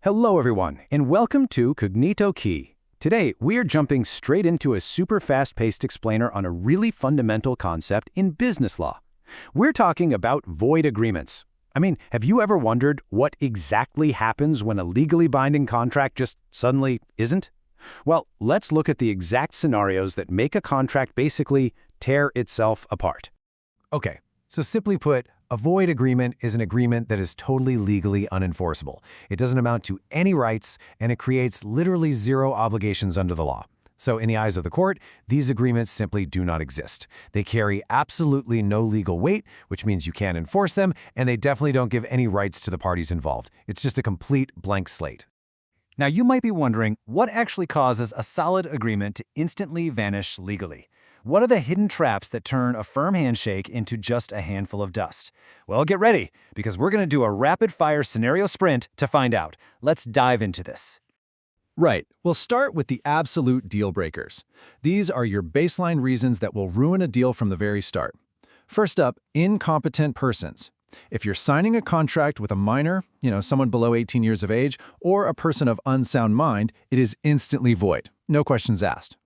Hello everyone, and welcome to Kognito Key. Today, we are jumping straight into a super fast-paced explainer on a really fundamental concept in business law. We're talking about void agreements. Have you ever wondered what exactly happens when a legally binding contract just suddenly isn't? Well, let's look at the exact scenarios that make a contract basically tear itself apart. Okay, so simply put, a void agreement is an agreement that is totally legally unenforceable. It doesn't amount to any rights, and it creates literally zero obligations under the law. So in the eyes of the court, these agreements simply do not exist. They carry absolutely no legal weight, which means you can't enforce them, and they definitely don't give any rights to the parties involved. It's just a complete blank slate. Now you might be wondering, what actually causes a solid agreement to instantly vanish legally? What are the hidden traps that turn a firm handshake into just a handful of dust? Well, get ready, because we're going to do a rapid-fire scenario sprint to find out. Let's dive into this. Right. We'll start with the absolute deal breakers. These are your baseline reasons that will ruin a deal from the very start. First up, incompetent persons. If you're signing a contract with a minor, someone below 18 years of age, or a person of unsound mind, it is instantly void. No questions asked.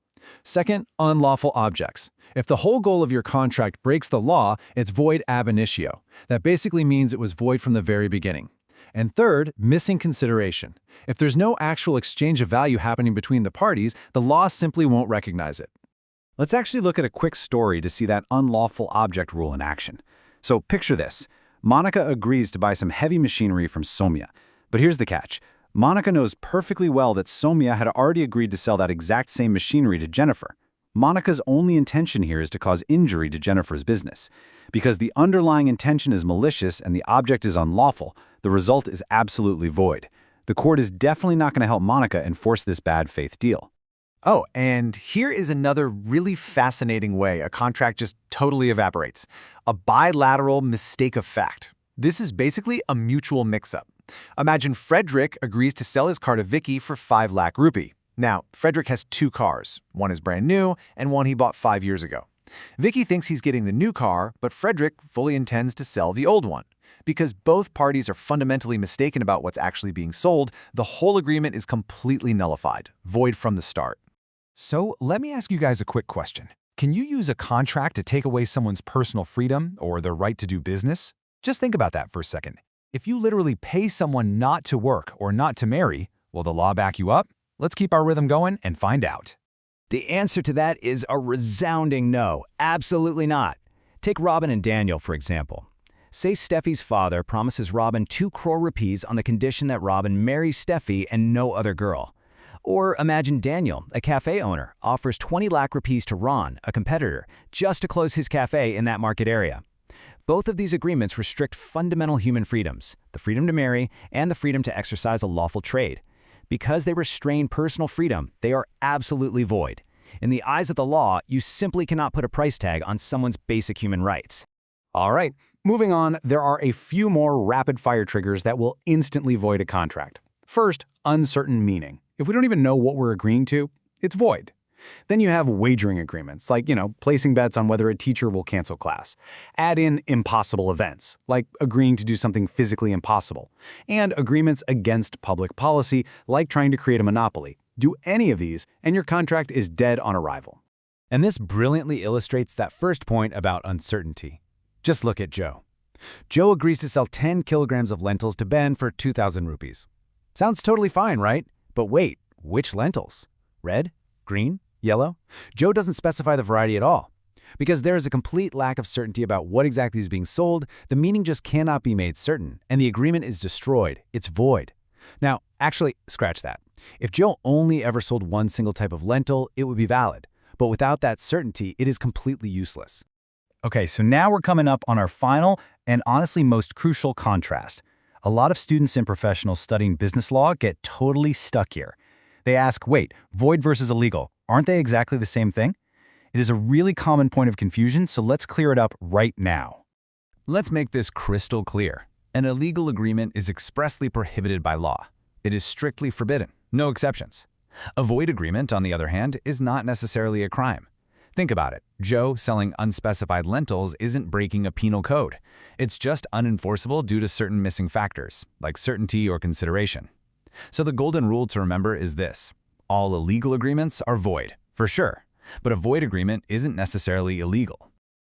Second, unlawful objects. If the whole goal of your contract breaks the law, it's void ab initio. That basically means it was void from the very beginning. And third, missing consideration. If there's no actual exchange of value happening between the parties, the law simply won't recognize it. Let's actually look at a quick story to see that unlawful object rule in action. So picture this. Monica agrees to buy some heavy machinery from Somya. But here's the catch. Monica knows perfectly well that Somya had already agreed to sell that exact same machinery to Jennifer. Monica's only intention here is to cause injury to Jennifer's business. Because the underlying intention is malicious and the object is unlawful, the result is absolutely void. The court is definitely not going to help Monica enforce this bad faith deal. Oh, and here is another really fascinating way a contract just totally evaporates. A bilateral mistake of fact. This is basically a mutual mix-up. Imagine Frederick agrees to sell his car to Vicky for 5 lakh rupee. Now, Frederick has 2 cars. One is brand new, and one he bought 5 years ago. Vicky thinks he's getting the new car, but Frederick fully intends to sell the old one. Because both parties are fundamentally mistaken about what's actually being sold, the whole agreement is completely nullified, void from the start. So let me ask you guys a quick question. Can you use a contract to take away someone's personal freedom or their right to do business? Just think about that for a second. If you literally pay someone not to work or not to marry, will the law back you up? Let's keep our rhythm going and find out. The answer to that is a resounding no. Absolutely not. Take Robin and Daniel, for example. Say Steffi's father promises Robin 2 crore rupees on the condition that Robin marries Steffi and no other girl. Or imagine Daniel, a cafe owner, offers 20 lakh rupees to Ron, a competitor, just to close his cafe in that market area. Both of these agreements restrict fundamental human freedoms, the freedom to marry and the freedom to exercise a lawful trade. Because they restrain personal freedom, they are absolutely void. In the eyes of the law, you simply cannot put a price tag on someone's basic human rights. All right, moving on, there are a few more rapid-fire triggers that will instantly void a contract. First, uncertain meaning. If we don't even know what we're agreeing to, it's void. Then you have wagering agreements, like, placing bets on whether a teacher will cancel class. Add in impossible events, like agreeing to do something physically impossible. And agreements against public policy, like trying to create a monopoly. Do any of these, and your contract is dead on arrival. And this brilliantly illustrates that first point about uncertainty. Just look at Joe. Joe agrees to sell 10 kilograms of lentils to Ben for 2,000 rupees. Sounds totally fine, right? But wait, which lentils? Red? Green? Yellow? Joe doesn't specify the variety at all. Because there is a complete lack of certainty about what exactly is being sold, the meaning just cannot be made certain, and the agreement is destroyed. It's void. Now, actually, scratch that. If Joe only ever sold one single type of lentil, it would be valid. But without that certainty, it is completely useless. Okay, so now we're coming up on our final and honestly most crucial contrast. A lot of students and professionals studying business law get totally stuck here. They ask, wait, void versus illegal, aren't they exactly the same thing? It is a really common point of confusion, so let's clear it up right now. Let's make this crystal clear. An illegal agreement is expressly prohibited by law. It is strictly forbidden, no exceptions. A void agreement, on the other hand, is not necessarily a crime. Think about it. Joe selling unspecified lentils isn't breaking a penal code. It's just unenforceable due to certain missing factors, like certainty or consideration. So the golden rule to remember is this. All illegal agreements are void, for sure. But a void agreement isn't necessarily illegal.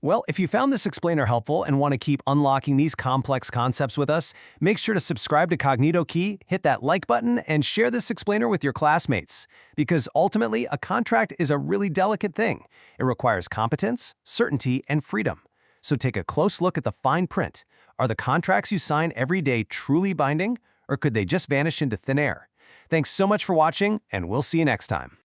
Well, if you found this explainer helpful and want to keep unlocking these complex concepts with us, make sure to subscribe to Kognito Key, hit that like button, and share this explainer with your classmates. Because ultimately, a contract is a really delicate thing. It requires competence, certainty, and freedom. So take a close look at the fine print. Are the contracts you sign every day truly binding, or could they just vanish into thin air? Thanks so much for watching, and we'll see you next time.